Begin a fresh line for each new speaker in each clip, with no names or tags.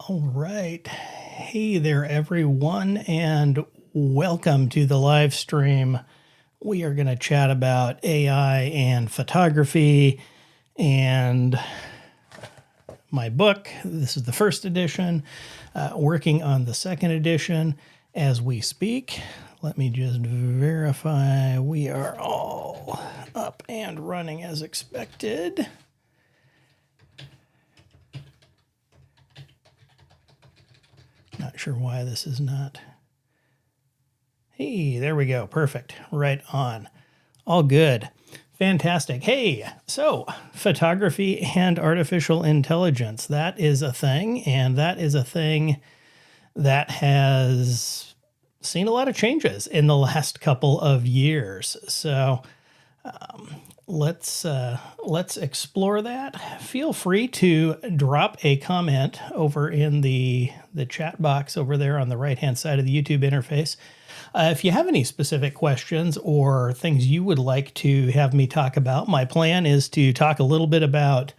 All right. Hey there, everyone, and welcome to the live stream. We are going to chat about AI and photography and my book. This is the first edition, working on the second edition as we speak. Let me just verify we are all up and running as expected. Not sure why this is not. Hey, there we go. Perfect. Right on. All good. Fantastic. Hey, so photography and artificial intelligence, that is a thing, and that is a thing that has seen a lot of changes in the last couple of years. So let's explore that. Feel free to drop a comment over in the chat box over there on the right-hand side of the YouTube interface. If you have any specific questions or things you would like to have me talk about, my plan is to talk a little bit about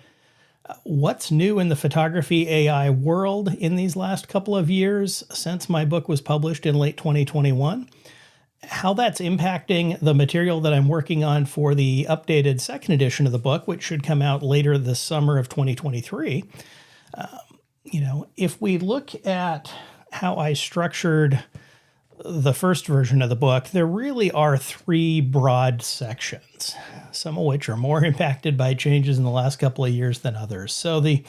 what's new in the photography AI world in these last couple of years since my book was published in late 2021, how that's impacting the material that I'm working on for the updated second edition of the book, which should come out later this summer of 2023. If we look at how I structured the first version of the book, there really are three broad sections, some of which are more impacted by changes in the last couple of years than others. So the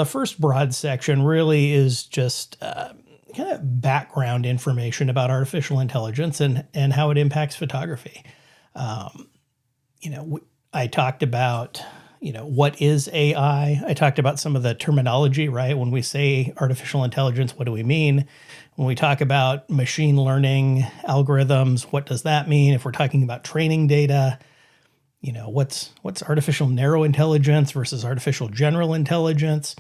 first broad section really is just kind of background information about artificial intelligence and how it impacts photography. I talked about, what is AI? I talked about some of the terminology, right? When we say artificial intelligence, what do we mean? When we talk about machine learning algorithms, what does that mean? If we're talking about training data, what's artificial narrow intelligence versus artificial general intelligence?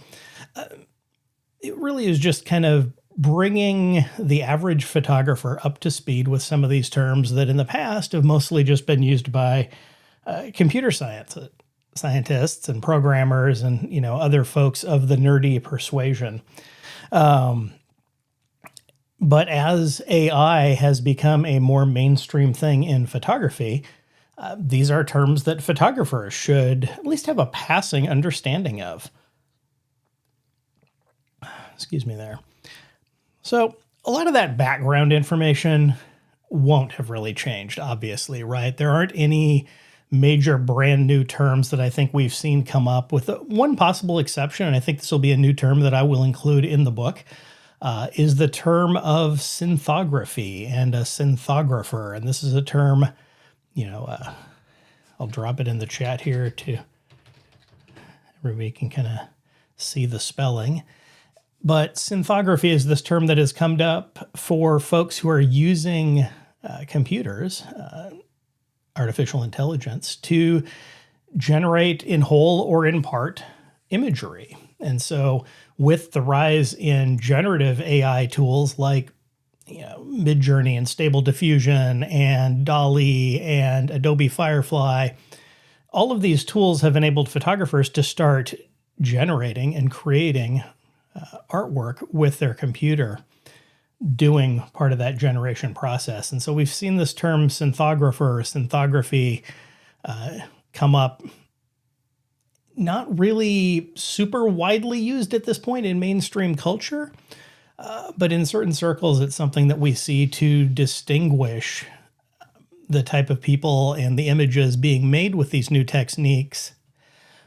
It really is just kind of bringing the average photographer up to speed with some of these terms that in the past have mostly just been used by computer scientists and programmers and, other folks of the nerdy persuasion. But as AI has become a more mainstream thing in photography, these are terms that photographers should at least have a passing understanding of. Excuse me there. So a lot of that background information won't have really changed, obviously, right? There aren't any major brand new terms that I think we've seen come up, with one possible exception, and I think this will be a new term that I will include in the book, is the term of synthography and a synthographer. And this is a term, I'll drop it in the chat here to everybody can kind of see the spelling. But synthography is this term that has come up for folks who are using computers, artificial intelligence, to generate in whole or in part imagery. And so with the rise in generative AI tools like Midjourney and Stable Diffusion and DALL-E and Adobe Firefly, all of these tools have enabled photographers to start generating and creating artwork with their computer, doing part of that generation process. And so we've seen this term synthographer or synthography come up, not really super widely used at this point in mainstream culture, but in certain circles, it's something that we see to distinguish the type of people and the images being made with these new techniques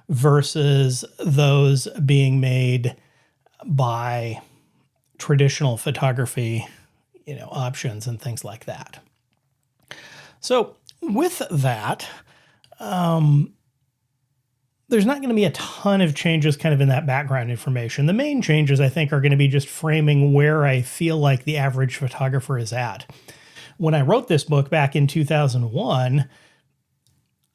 versus those being made by traditional photography, options and things like that. So with that, there's not going to be a ton of changes kind of in that background information. The main changes, I think, are going to be just framing where I feel like the average photographer is at. When I wrote this book back in 2001,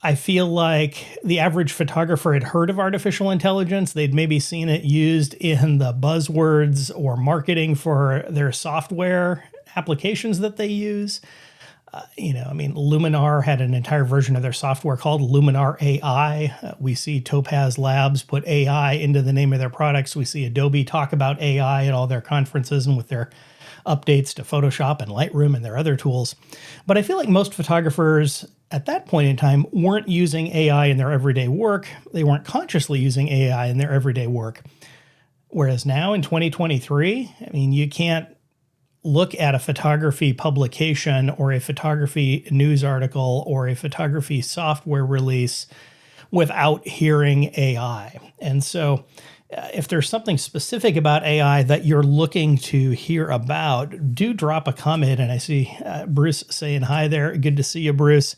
I feel like the average photographer had heard of artificial intelligence. They'd maybe seen it used in the buzzwords or marketing for their software applications that they use. Luminar had an entire version of their software called Luminar AI. We see Topaz Labs put AI into the name of their products. We see Adobe talk about AI at all their conferences and with their updates to Photoshop and Lightroom and their other tools. But I feel like most photographers at that point in time weren't using AI in their everyday work. They weren't consciously using AI in their everyday work. Whereas now in 2023, you can't look at a photography publication or a photography news article or a photography software release without hearing AI. And so if there's something specific about AI that you're looking to hear about, do drop a comment. And I see Bruce saying hi there. Good to see you, Bruce.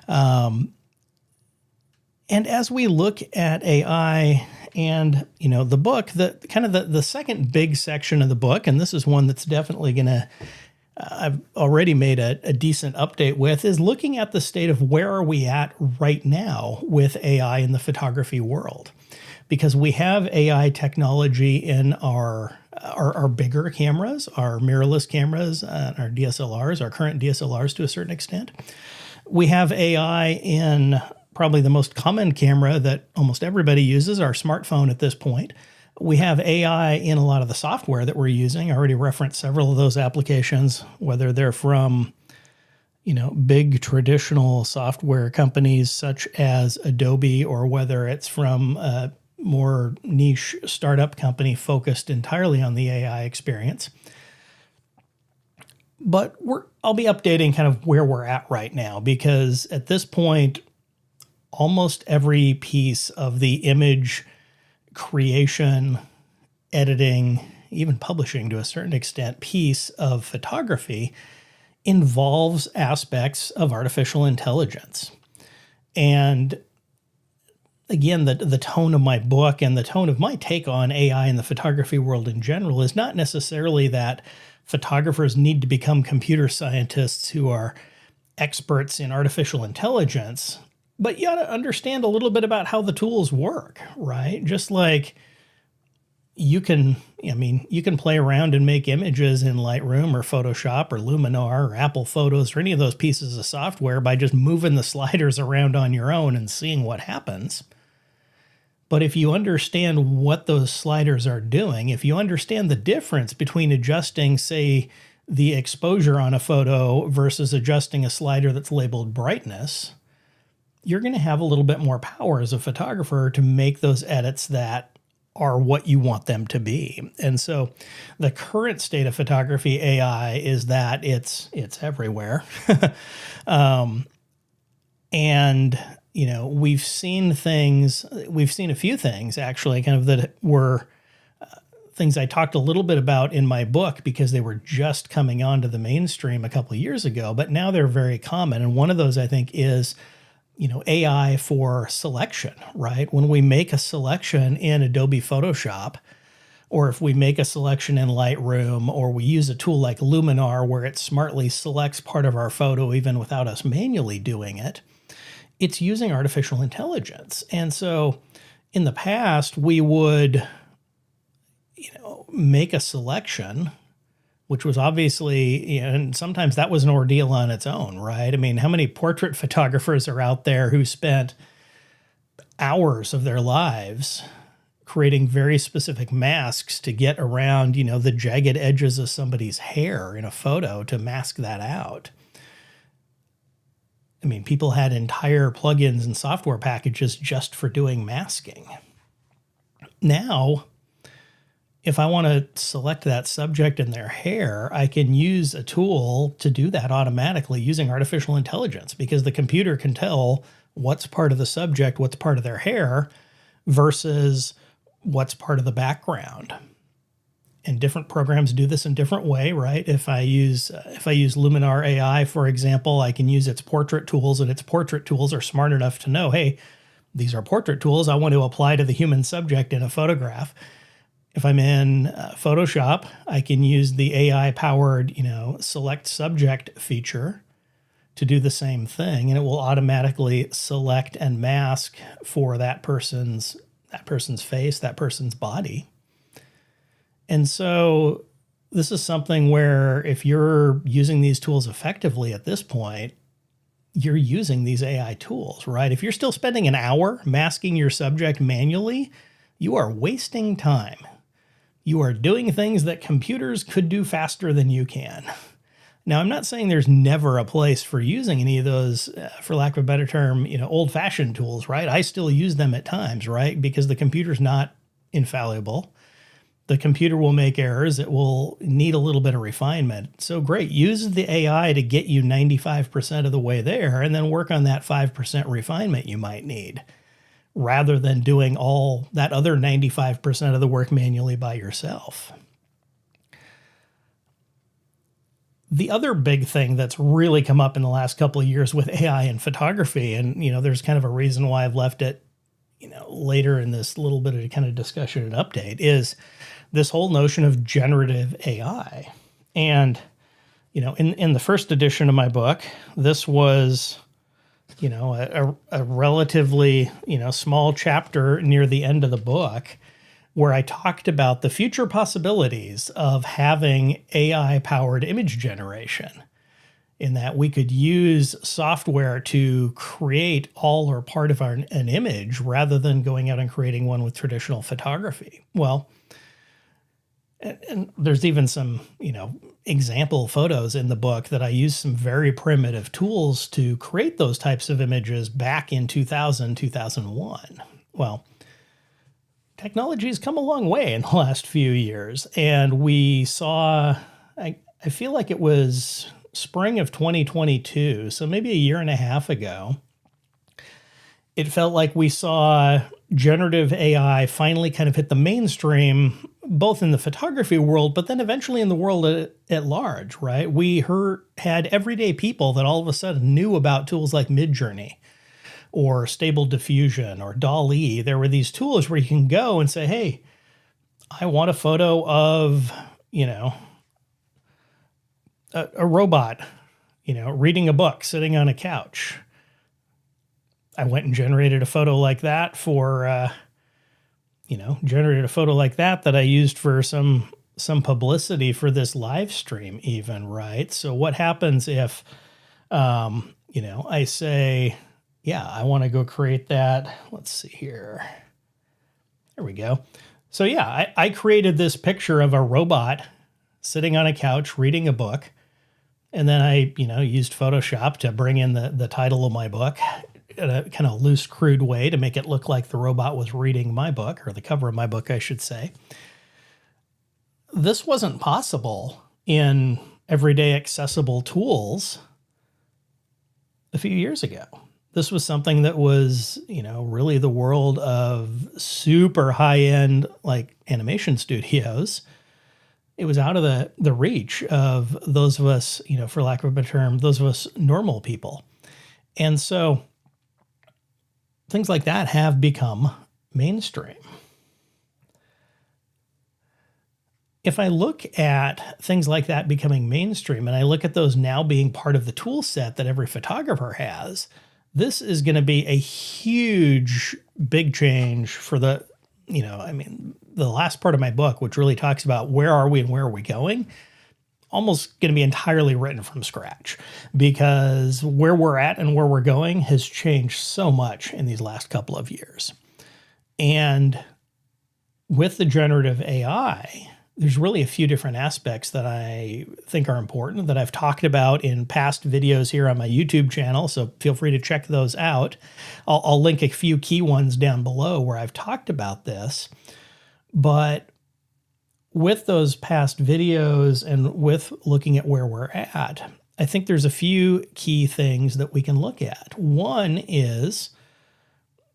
And as we look at AI and, the book, the second big section of the book, and this is one that's definitely going to, I've already made a decent update with, is looking at the state of where are we at right now with AI in the photography world. Because we have AI technology in our bigger cameras, our mirrorless cameras, our DSLRs, our current DSLRs to a certain extent. We have AI in probably the most common camera that almost everybody uses, our smartphone at this point. We have AI in a lot of the software that we're using. I already referenced several of those applications, whether they're from big traditional software companies such as Adobe, or whether it's from more niche startup company focused entirely on the AI experience. But I'll be updating kind of where we're at right now, because at this point, almost every piece of the image creation, editing, even publishing to a certain extent piece of photography involves aspects of artificial intelligence. And again, the tone of my book and the tone of my take on AI in the photography world in general is not necessarily that photographers need to become computer scientists who are experts in artificial intelligence, but you ought to understand a little bit about how the tools work, right? Just like you can play around and make images in Lightroom or Photoshop or Luminar or Apple Photos or any of those pieces of software by just moving the sliders around on your own and seeing what happens. But if you understand what those sliders are doing, if you understand the difference between adjusting, say, the exposure on a photo versus adjusting a slider that's labeled brightness, you're going to have a little bit more power as a photographer to make those edits that are what you want them to be. And so the current state of photography AI is that it's everywhere. We've seen a few things actually kind of that were things I talked a little bit about in my book because they were just coming onto the mainstream a couple of years ago, but now they're very common. And one of those I think is AI for selection, right? When we make a selection in Adobe Photoshop, or if we make a selection in Lightroom, or we use a tool like Luminar where it smartly selects part of our photo even without us manually doing it, it's using artificial intelligence. And so in the past, we would, make a selection, which was obviously, and sometimes that was an ordeal on its own, right? How many portrait photographers are out there who spent hours of their lives creating very specific masks to get around, the jagged edges of somebody's hair in a photo to mask that out? People had entire plugins and software packages just for doing masking. Now, if I want to select that subject and their hair, I can use a tool to do that automatically using artificial intelligence, because the computer can tell what's part of the subject, what's part of their hair versus what's part of the background. And different programs do this in different way, right? If I use Luminar AI, for example, I can use its portrait tools, and its portrait tools are smart enough to know, hey, these are portrait tools I want to apply to the human subject in a photograph. If I'm in Photoshop, I can use the AI-powered, select subject feature to do the same thing, and it will automatically select and mask for that person's face, that person's body. And so this is something where if you're using these tools effectively at this point, you're using these AI tools, right? If you're still spending an hour masking your subject manually, you are wasting time. You are doing things that computers could do faster than you can. Now, I'm not saying there's never a place for using any of those, for lack of a better term, old-fashioned tools, right? I still use them at times, right? Because the computer's not infallible. The computer will make errors. It will need a little bit of refinement. So great, use the AI to get you 95% of the way there and then work on that 5% refinement you might need, rather than doing all that other 95% of the work manually by yourself. The other big thing that's really come up in the last couple of years with AI and photography, and there's kind of a reason why I've left it later in this little bit of kind of discussion and update, is this whole notion of generative AI. And, in the first edition of my book, this was, a relatively, small chapter near the end of the book where I talked about the future possibilities of having AI-powered image generation, in that we could use software to create all or part of an image rather than going out and creating one with traditional photography. Well, and there's even some, example photos in the book that I used some very primitive tools to create those types of images back in 2000, 2001. Well, technology has come a long way in the last few years, and we saw, I feel like it was spring of 2022, so maybe a year and a half ago, it felt like we saw generative AI finally kind of hit the mainstream, both in the photography world, but then eventually in the world at large, right? We had everyday people that all of a sudden knew about tools like Midjourney or Stable Diffusion or DALL-E. There were these tools where you can go and say, hey, I want a photo of, a robot, reading a book, sitting on a couch. I went and generated a photo like that that I used for some publicity for this live stream even, right? So what happens if, I say, yeah, I want to go create that. Let's see here. There we go. So yeah, I created this picture of a robot sitting on a couch reading a book. And then I, used Photoshop to bring in the title of my book in a kind of loose, crude way to make it look like the robot was reading my book, or the cover of my book, I should say. This wasn't possible in everyday accessible tools a few years ago. This was something that was, really the world of super high-end, like animation studios. It was out of the reach of those of us, for lack of a better term, those of us normal people. And so things like that have become mainstream. If I look at things like that becoming mainstream, and I look at those now being part of the tool set that every photographer has, this is going to be a huge, big change for the last part of my book, which really talks about where are we and where are we going, almost going to be entirely written from scratch, because where we're at and where we're going has changed so much in these last couple of years. And with the generative AI, there's really a few different aspects that I think are important that I've talked about in past videos here on my YouTube channel, so feel free to check those out. I'll link a few key ones down below where I've talked about this. But with those past videos and with looking at where we're at, I think there's a few key things that we can look at. One is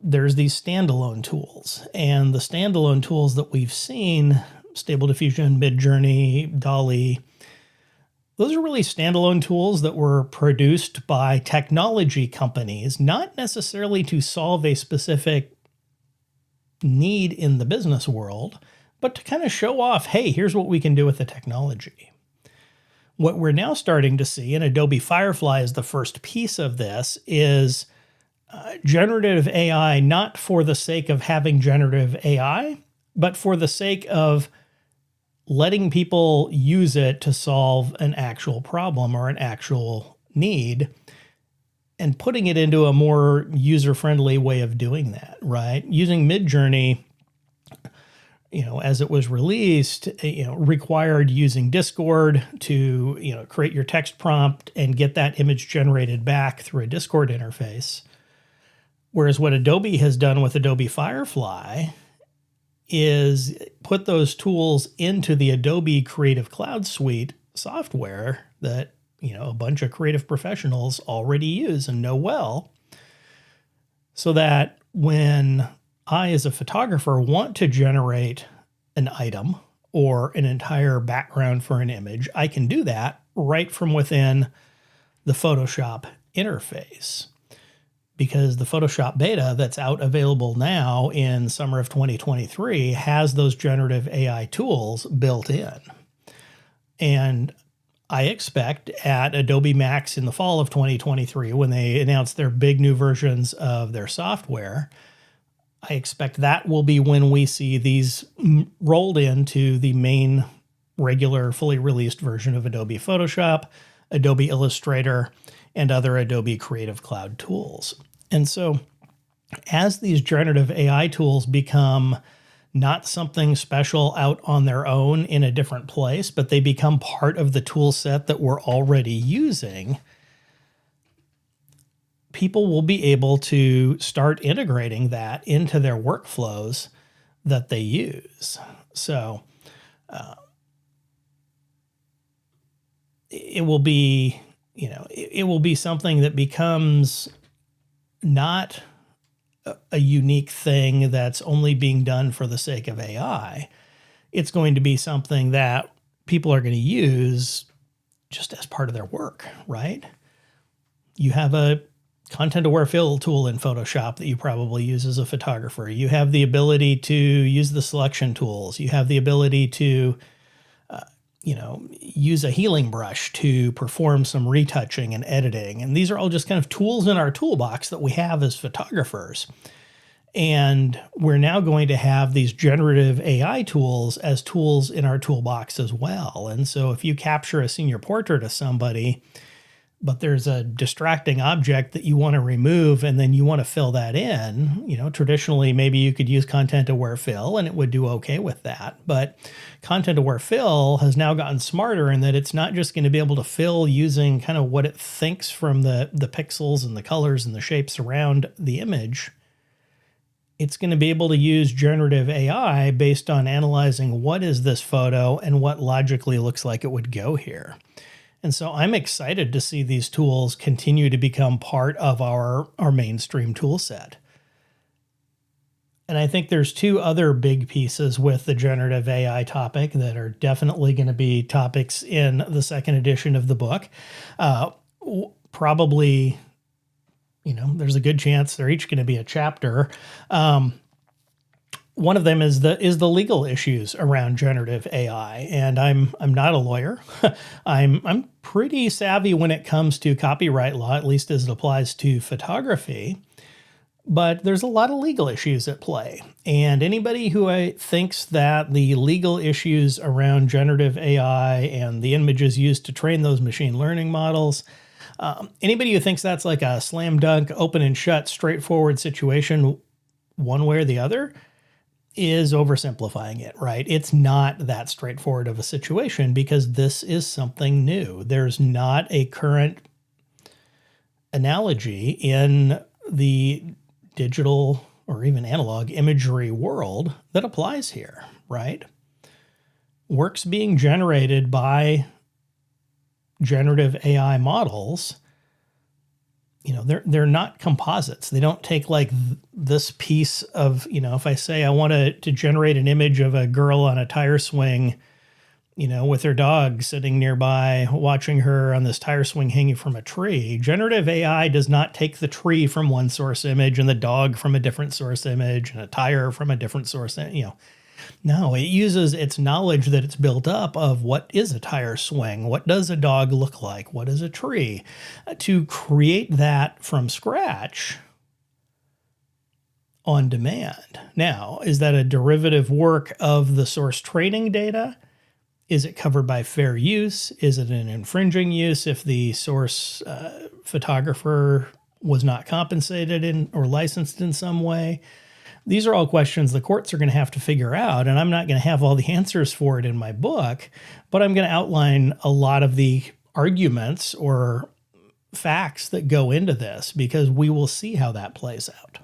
there's these standalone tools, and the standalone tools that we've seen, Stable Diffusion, Midjourney, DALL-E, those are really standalone tools that were produced by technology companies, not necessarily to solve a specific need in the business world, but to kind of show off, hey, here's what we can do with the technology. What we're now starting to see, and Adobe Firefly is the first piece of this, is generative AI, not for the sake of having generative AI, but for the sake of letting people use it to solve an actual problem or an actual need, and putting it into a more user-friendly way of doing that, right? Using Midjourney, as it was released, required using Discord to, create your text prompt and get that image generated back through a Discord interface. Whereas what Adobe has done with Adobe Firefly is put those tools into the Adobe Creative Cloud Suite software that, a bunch of creative professionals already use and know well, so that when I, as a photographer, want to generate an item or an entire background for an image, I can do that right from within the Photoshop interface. Because the Photoshop beta that's out available now in summer of 2023 has those generative AI tools built in. And I expect at Adobe Max in the fall of 2023, when they announce their big new versions of their software, I expect that will be when we see these rolled into the main regular fully released version of Adobe Photoshop, Adobe Illustrator, and other Adobe Creative Cloud tools. And so as these generative AI tools become not something special out on their own in a different place, but they become part of the tool set that we're already using, people will be able to start integrating that into their workflows that they use. So it will be, it will be something that becomes not a unique thing that's only being done for the sake of AI. It's going to be something that people are going to use just as part of their work, right? You have a content-aware fill tool in Photoshop that you probably use as a photographer. You have the ability to use the selection tools. You have the ability to use a healing brush to perform some retouching and editing. And these are all just kind of tools in our toolbox that we have as photographers. And we're now going to have these generative AI tools as tools in our toolbox as well. And so if you capture a senior portrait of somebody, but there's a distracting object that you want to remove and then you want to fill that in, traditionally maybe you could use content-aware fill and it would do okay with that. But content-aware fill has now gotten smarter in that it's not just going to be able to fill using kind of what it thinks from the pixels and the colors and the shapes around the image. It's going to be able to use generative AI based on analyzing what is this photo and what logically looks like it would go here. And so I'm excited to see these tools continue to become part of our mainstream tool set. And I think there's two other big pieces with the generative AI topic that are definitely going to be topics in the second edition of the book. Probably, there's a good chance they're each going to be a chapter. One of them is the legal issues around generative AI, and I'm not a lawyer. I'm pretty savvy when it comes to copyright law, at least as it applies to photography. But there's a lot of legal issues at play, and anybody who thinks that the legal issues around generative AI and the images used to train those machine learning models, anybody who thinks that's like a slam dunk, open and shut, straightforward situation, one way or the other, is oversimplifying it, right? It's not that straightforward of a situation because this is something new. There's not a current analogy in the digital or even analog imagery world that applies here, right? Works being generated by generative AI models, they're not composites. They don't take like this piece of, if I say I want to generate an image of a girl on a tire swing, with her dog sitting nearby, watching her on this tire swing hanging from a tree. Generative AI does not take the tree from one source image and the dog from a different source image and a tire from a different source, No, it uses its knowledge that it's built up of what is a tire swing, what does a dog look like, what is a tree, to create that from scratch on demand. Now, is that a derivative work of the source training data? Is it covered by fair use? Is it an infringing use if the source photographer was not compensated in or licensed in some way? These are all questions the courts are going to have to figure out, and I'm not going to have all the answers for it in my book, but I'm going to outline a lot of the arguments or facts that go into this, because we will see how that plays out.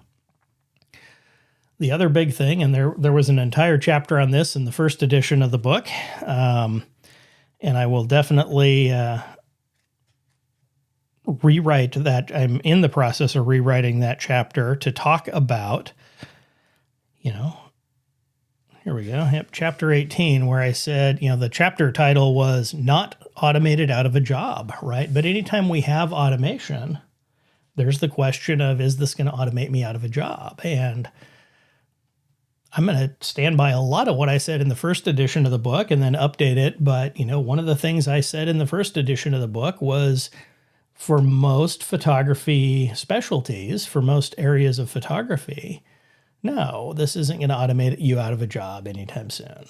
The other big thing, and there was an entire chapter on this in the first edition of the book, and I will definitely rewrite that. I'm in the process of rewriting that chapter to talk about, here we go. Yep, chapter 18, where I said, the chapter title was Not Automated Out of a Job, right? But anytime we have automation, there's the question of, is this going to automate me out of a job? And I'm going to stand by a lot of what I said in the first edition of the book and then update it. But, one of the things I said in the first edition of the book was, for most photography specialties, for most areas of photography, no, this isn't going to automate you out of a job anytime soon.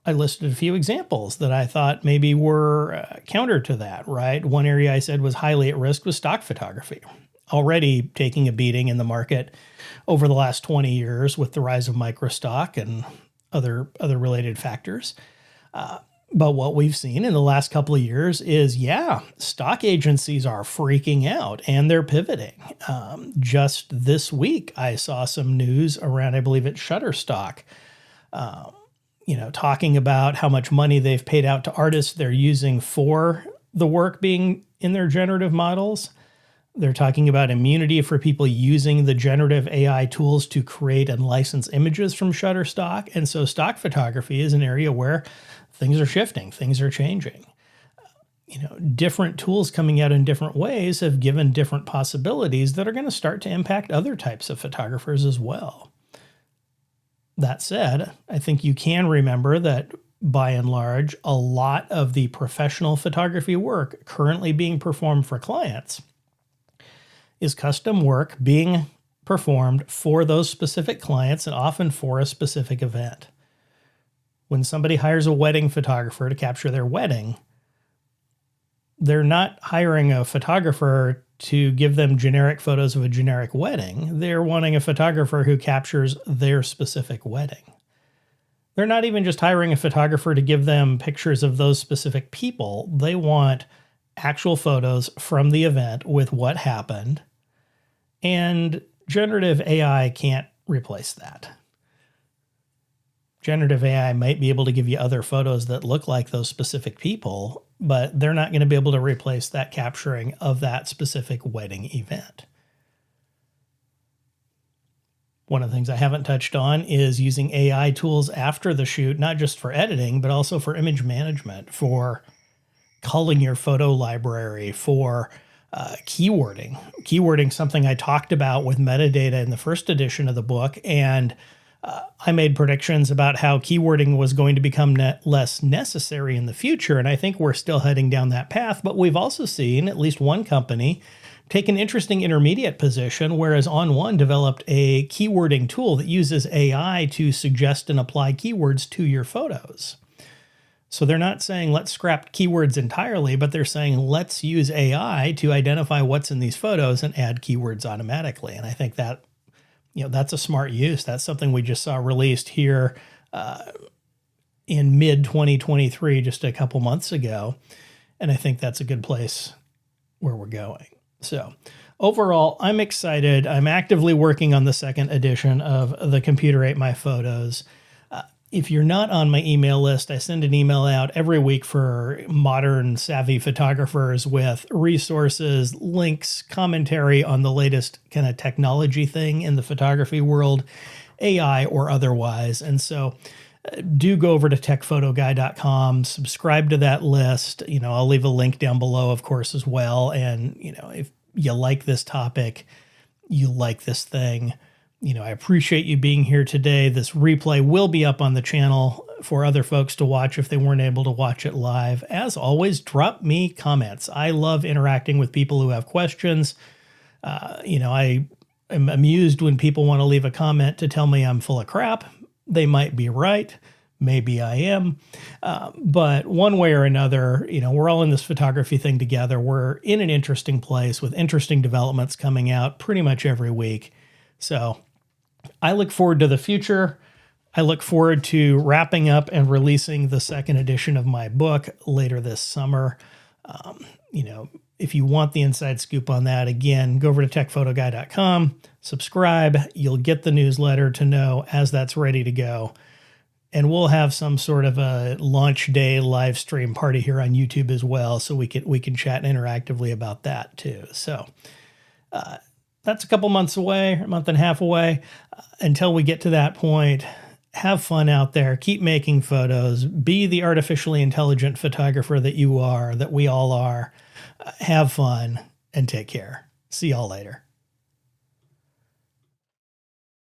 I listed a few examples that I thought maybe were counter to that, right? One area I said was highly at risk was stock photography, already taking a beating in the market over the last 20 years with the rise of microstock and other related factors. But what we've seen in the last couple of years is, stock agencies are freaking out and they're pivoting. Just this week, I saw some news around, I believe it's Shutterstock, talking about how much money they've paid out to artists they're using for the work being in their generative models. They're talking about immunity for people using the generative AI tools to create and license images from Shutterstock. And so stock photography is an area where things are shifting, things are changing. Different tools coming out in different ways have given different possibilities that are going to start to impact other types of photographers as well. That said, I think you can remember that by and large, a lot of the professional photography work currently being performed for clients is custom work being performed for those specific clients and often for a specific event. When somebody hires a wedding photographer to capture their wedding, they're not hiring a photographer to give them generic photos of a generic wedding. They're wanting a photographer who captures their specific wedding. They're not even just hiring a photographer to give them pictures of those specific people. They want actual photos from the event with what happened, and generative AI can't replace that. Generative AI might be able to give you other photos that look like those specific people, but they're not going to be able to replace that capturing of that specific wedding event. One of the things I haven't touched on is using AI tools after the shoot, not just for editing, but also for image management, for culling your photo library, for keywording. Keywording, something I talked about with metadata in the first edition of the book, and I made predictions about how keywording was going to become less necessary in the future, and I think we're still heading down that path, but we've also seen at least one company take an interesting intermediate position, whereas On1 developed a keywording tool that uses AI to suggest and apply keywords to your photos. So they're not saying let's scrap keywords entirely, but they're saying let's use AI to identify what's in these photos and add keywords automatically. And I think that, that's a smart use. That's something we just saw released here in mid-2023, just a couple months ago. And I think that's a good place where we're going. So overall, I'm excited. I'm actively working on the second edition of The Computer Ate My Photos. If you're not on my email list, I send an email out every week for modern savvy photographers with resources, links, commentary on the latest kind of technology thing in the photography world, AI or otherwise. And so do go over to techphotoguy.com, subscribe to that list. I'll leave a link down below, of course, as well. And, if you like this topic, you like this thing, I appreciate you being here today. This replay will be up on the channel for other folks to watch if they weren't able to watch it live. As always, drop me comments. I love interacting with people who have questions. I am amused when people want to leave a comment to tell me I'm full of crap. They might be right, Maybe I am. But one way or another, we're all in this photography thing together. We're in an interesting place with interesting developments coming out pretty much every week. So I look forward to the future. I look forward to wrapping up and releasing the second edition of my book later this summer. If you want the inside scoop on that, again, go over to techphotoguy.com, subscribe. You'll get the newsletter to know as that's ready to go. And we'll have some sort of a launch day live stream party here on YouTube as well, so we can chat interactively about that too. So that's a couple months away, a month and a half away. Until we get to that point, have fun out there. Keep making photos. Be the artificially intelligent photographer that you are, that we all are. Have fun and take care. See y'all later.